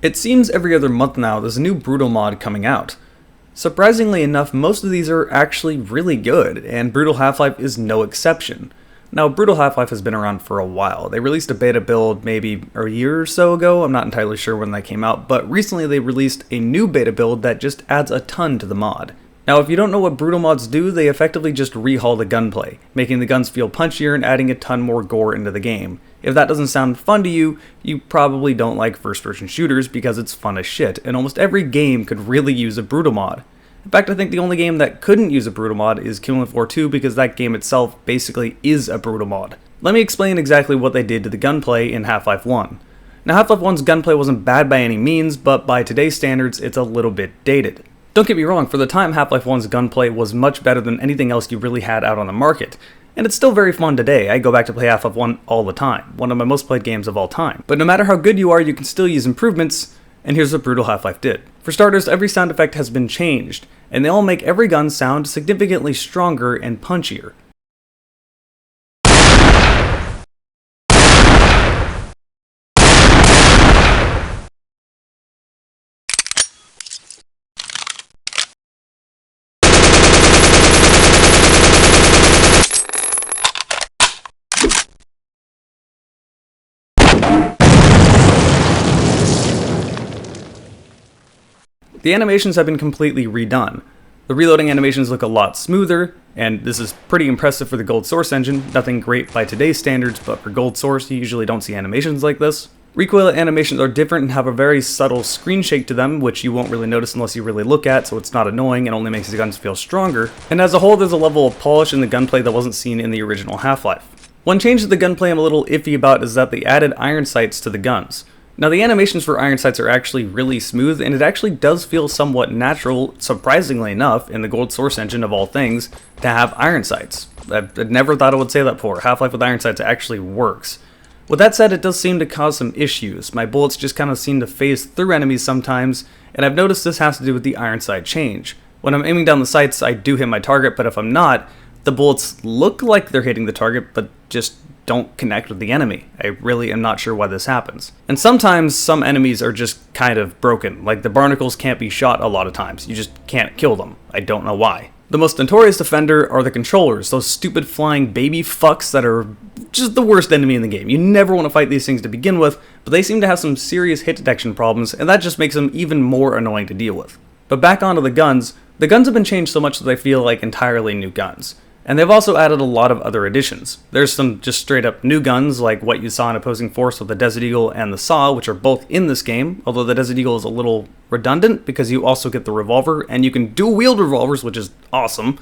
It seems every other month now there's a new Brutal mod coming out. Surprisingly enough, most of these are actually really good, and Brutal Half-Life is no exception. Now, Brutal Half-Life has been around for a while. They released a beta build maybe a year or so ago, I'm not entirely sure when that came out, but recently they released a new beta build that just adds a ton to the mod. Now, if you don't know what Brutal mods do, they effectively just rehaul the gunplay, making the guns feel punchier and adding a ton more gore into the game. If that doesn't sound fun to you, you probably don't like first-person shooters because it's fun as shit, and almost every game could really use a Brutal mod. In fact, I think the only game that couldn't use a Brutal mod is Killing Floor 2 because that game itself basically is a Brutal mod. Let me explain exactly what they did to the gunplay in Half-Life 1. Now, Half-Life 1's gunplay wasn't bad by any means, but by today's standards, it's a little bit dated. Don't get me wrong, for the time Half-Life 1's gunplay was much better than anything else you really had out on the market. And it's still very fun today. I go back to play Half-Life 1 all the time, one of my most played games of all time. But no matter how good you are, you can still use improvements, and here's what Brutal Half-Life did. For starters, every sound effect has been changed, and they all make every gun sound significantly stronger and punchier. The animations have been completely redone. The reloading animations look a lot smoother, and this is pretty impressive for the Gold Source engine. Nothing great by today's standards, but for Gold Source you usually don't see animations like this. Recoil animations are different and have a very subtle screen shake to them, which you won't really notice unless you really look at, so it's not annoying and only makes the guns feel stronger. And as a whole, there's a level of polish in the gunplay that wasn't seen in the original Half-Life. One change to the gunplay I'm a little iffy about is that they added iron sights to the guns. Now, the animations for iron sights are actually really smooth, and it actually does feel somewhat natural, surprisingly enough, in the Gold Source engine of all things, to have iron sights. I'd never thought I would say that before. Half-Life with iron sights actually works. With that said, it does seem to cause some issues. My bullets just kind of seem to phase through enemies sometimes, and I've noticed this has to do with the iron sight change. When I'm aiming down the sights, I do hit my target, but if I'm not, the bullets look like they're hitting the target, but just don't connect with the enemy. I really am not sure why this happens. And sometimes some enemies are just kind of broken, like the barnacles can't be shot a lot of times. You just can't kill them. I don't know why. The most notorious offender are the controllers, those stupid flying baby fucks that are just the worst enemy in the game. You never want to fight these things to begin with, but they seem to have some serious hit detection problems, and that just makes them even more annoying to deal with. But back onto the guns have been changed so much that they feel like entirely new guns. And they've also added a lot of other additions. There's some just straight up new guns, like what you saw in Opposing Force with the Desert Eagle and the Saw, which are both in this game, although the Desert Eagle is a little redundant because you also get the revolver, and you can dual wield revolvers, which is awesome.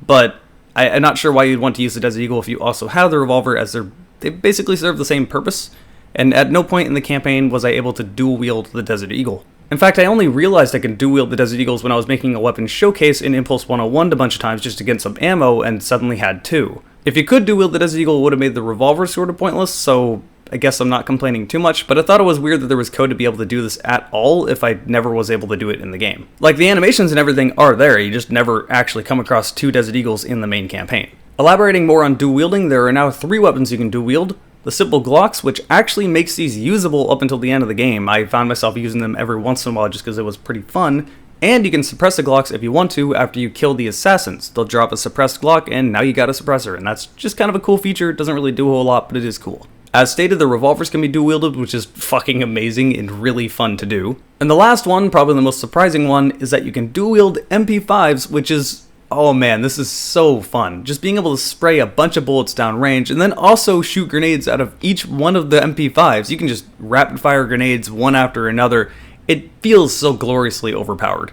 But I'm not sure why you'd want to use the Desert Eagle if you also have the revolver, as they basically serve the same purpose. And at no point in the campaign was I able to dual wield the Desert Eagle. In fact, I only realized I could dual-wield the Desert Eagles when I was making a weapons showcase in Impulse 101 a bunch of times just to get some ammo, and suddenly had two. If you could dual-wield the Desert Eagle, it would have made the revolver sort of pointless, so I guess I'm not complaining too much, but I thought it was weird that there was code to be able to do this at all if I never was able to do it in the game. Like, the animations and everything are there, you just never actually come across two Desert Eagles in the main campaign. Elaborating more on dual-wielding, there are now 3 weapons you can dual-wield. The simple Glocks, which actually makes these usable up until the end of the game. I found myself using them every once in a while just because it was pretty fun. And you can suppress the Glocks if you want to after you kill the assassins. They'll drop a suppressed Glock and now you got a suppressor, and that's just kind of a cool feature. It doesn't really do a whole lot, but it is cool. As stated, the revolvers can be dual-wielded, which is fucking amazing and really fun to do. And the last one, probably the most surprising one, is that you can dual-wield MP5s, which is... oh man, this is so fun. Just being able to spray a bunch of bullets down range and then also shoot grenades out of each one of the MP5s. You can just rapid fire grenades one after another. It feels so gloriously overpowered.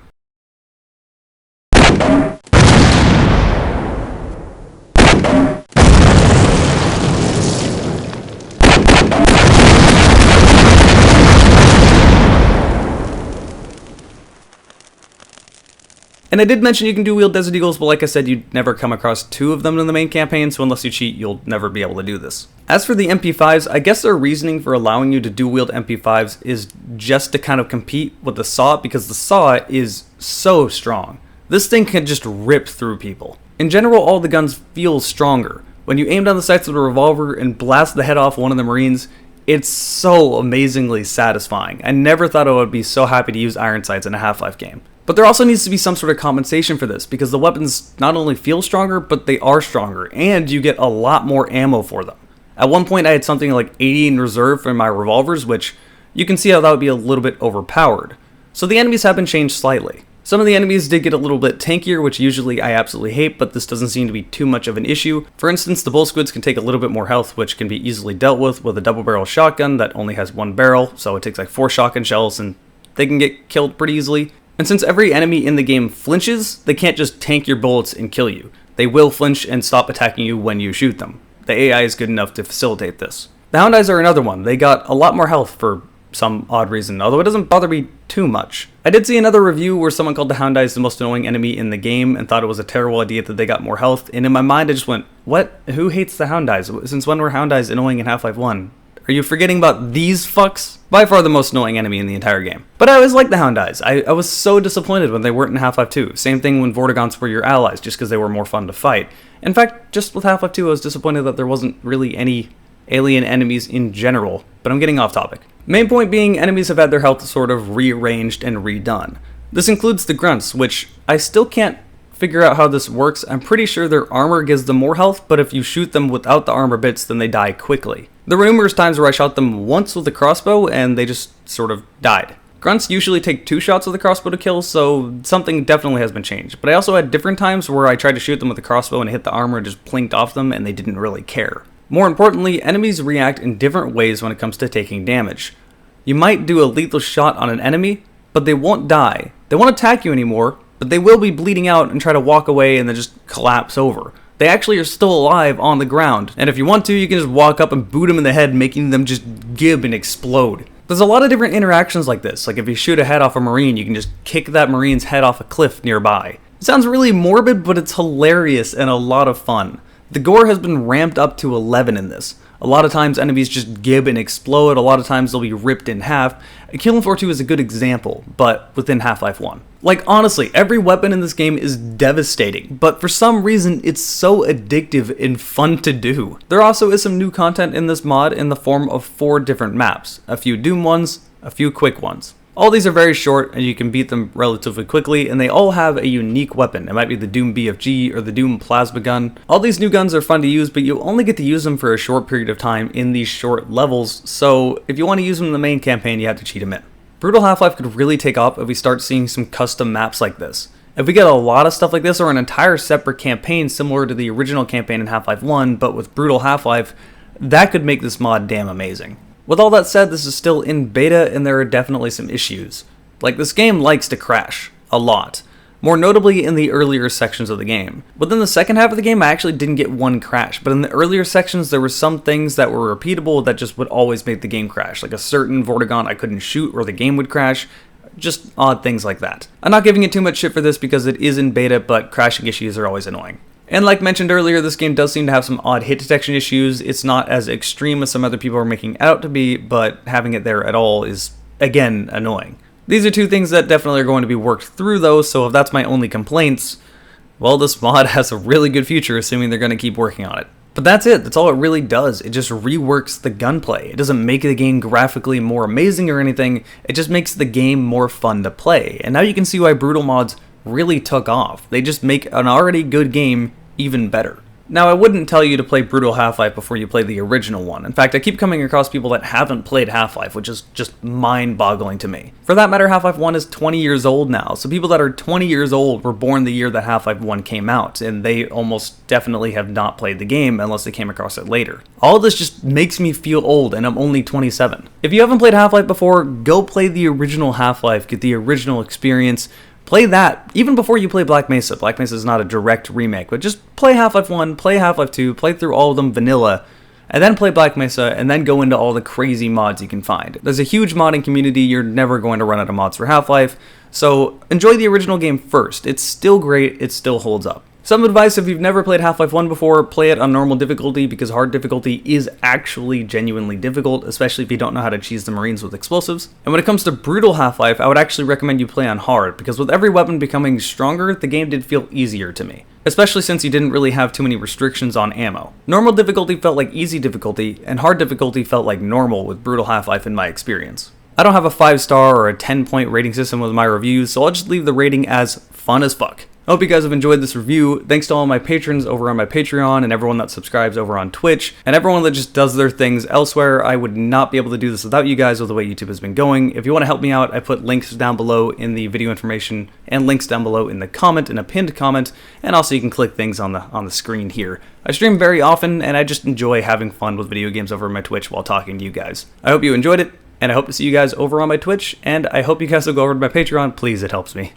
And I did mention you can dual-wield Desert Eagles, but like I said, you'd never come across 2 of them in the main campaign, so unless you cheat, you'll never be able to do this. As for the MP5s, I guess their reasoning for allowing you to dual-wield MP5s is just to kind of compete with the Saw, because the Saw is so strong. This thing can just rip through people. In general, all the guns feel stronger. When you aim down the sights with a revolver and blast the head off one of the Marines, It's so amazingly satisfying. I never thought I would be so happy to use iron sights in a Half-Life game. But there also needs to be some sort of compensation for this, because the weapons not only feel stronger, but they are stronger, and you get a lot more ammo for them. At one point I had something like 80 in reserve for my revolvers, which you can see how that would be a little bit overpowered. So the enemies have been changed slightly. Some of the enemies did get a little bit tankier, which usually I absolutely hate, but this doesn't seem to be too much of an issue. For instance, the bull squids can take a little bit more health, which can be easily dealt with a double barrel shotgun that only has one barrel, so it takes like 4 shotgun shells and they can get killed pretty easily. And since every enemy in the game flinches, they can't just tank your bullets and kill you. They will flinch and stop attacking you when you shoot them. The AI is good enough to facilitate this. The hound eyes are another one. They got a lot more health for some odd reason, although it doesn't bother me too much. I did see another review where someone called the hound eyes the most annoying enemy in the game and thought it was a terrible idea that they got more health, and in my mind I just went, what? Who hates the hound eyes? Since when were hound eyes annoying in Half-Life 1? Are you forgetting about these fucks? By far the most annoying enemy in the entire game. But I always liked the hound eyes. I was so disappointed when they weren't in Half-Life 2. Same thing when Vortigaunts were your allies, just because they were more fun to fight. In fact, just with Half-Life 2 I was disappointed that there wasn't really any alien enemies in general, but I'm getting off topic. Main point being, enemies have had their health sort of rearranged and redone. This includes the grunts, which I still can't figure out how this works. I'm pretty sure their armor gives them more health, but if you shoot them without the armor bits, then they die quickly. There were numerous times where I shot them once with a crossbow and they just sort of died. Grunts usually take 2 shots with a crossbow to kill, so something definitely has been changed. But I also had different times where I tried to shoot them with a crossbow and hit the armor and just plinked off them and they didn't really care. More importantly, enemies react in different ways when it comes to taking damage. You might do a lethal shot on an enemy, but they won't die. They won't attack you anymore, but they will be bleeding out and try to walk away and then just collapse over. They actually are still alive on the ground, and if you want to, you can just walk up and boot them in the head, making them just gib and explode. There's a lot of different interactions like this, like if you shoot a head off a Marine, you can just kick that Marine's head off a cliff nearby. It sounds really morbid, but it's hilarious and a lot of fun. The gore has been ramped up to 11 in this. A lot of times enemies just gib and explode, a lot of times they'll be ripped in half. Killing Floor 2 is a good example, but within Half-Life 1. Like honestly, every weapon in this game is devastating, but for some reason it's so addictive and fun to do. There also is some new content in this mod in the form of 4 different maps. A few Doom ones, a few quick ones. All these are very short and you can beat them relatively quickly, and they all have a unique weapon. It might be the Doom BFG or the Doom Plasma Gun. All these new guns are fun to use, but you only get to use them for a short period of time in these short levels, so if you want to use them in the main campaign, you have to cheat them in. Brutal Half-Life could really take off if we start seeing some custom maps like this. If we get a lot of stuff like this, or an entire separate campaign similar to the original campaign in Half-Life 1, but with Brutal Half-Life, that could make this mod damn amazing. With all that said, this is still in beta and there are definitely some issues. Like, this game likes to crash. A lot. More notably in the earlier sections of the game. Within the second half of the game, I actually didn't get one crash, but in the earlier sections there were some things that were repeatable that just would always make the game crash. Like a certain Vortigaunt I couldn't shoot or the game would crash. Just odd things like that. I'm not giving it too much shit for this because it is in beta, but crashing issues are always annoying. And like mentioned earlier, this game does seem to have some odd hit detection issues. It's not as extreme as some other people are making it out to be, but having it there at all is, again, annoying. These are 2 things that definitely are going to be worked through though, so if that's my only complaints, well, this mod has a really good future, assuming they're going to keep working on it. But that's it, that's all it really does. It just reworks the gunplay. It doesn't make the game graphically more amazing or anything, it just makes the game more fun to play. And now you can see why Brutal mods really took off. They just make an already good game even better. Now, I wouldn't tell you to play Brutal Half-Life before you play the original one. In fact, I keep coming across people that haven't played Half-Life, which is just mind-boggling to me. For that matter, Half-Life 1 is 20 years old now, so people that are 20 years old were born the year that Half-Life 1 came out, and they almost definitely have not played the game unless they came across it later. All of this just makes me feel old, and I'm only 27. If you haven't played Half-Life before, go play the original Half-Life, get the original experience. Play that, even before you play Black Mesa. Black Mesa is not a direct remake, but just play Half-Life 1, play Half-Life 2, play through all of them vanilla, and then play Black Mesa, and then go into all the crazy mods you can find. There's a huge modding community, you're never going to run out of mods for Half-Life, so enjoy the original game first. It's still great, it still holds up. Some advice: if you've never played Half-Life 1 before, play it on normal difficulty, because hard difficulty is actually genuinely difficult, especially if you don't know how to cheese the Marines with explosives. And when it comes to Brutal Half-Life, I would actually recommend you play on hard, because with every weapon becoming stronger, the game did feel easier to me. especially since you didn't really have too many restrictions on ammo. Normal difficulty felt like easy difficulty, and hard difficulty felt like normal with Brutal Half-Life in my experience. I don't have a 5-star or a 10-point rating system with my reviews, so I'll just leave the rating as fun as fuck. I hope you guys have enjoyed this review. Thanks to all my patrons over on my Patreon, and everyone that subscribes over on Twitch, and everyone that just does their things elsewhere. I would not be able to do this without you guys with the way YouTube has been going. If you want to help me out, I put links down below in the video information and links down below in the comment, in a pinned comment, and also you can click things on the screen here. I stream very often, and I just enjoy having fun with video games over on my Twitch while talking to you guys. I hope you enjoyed it, and I hope to see you guys over on my Twitch, and I hope you guys will go over to my Patreon. Please, it helps me.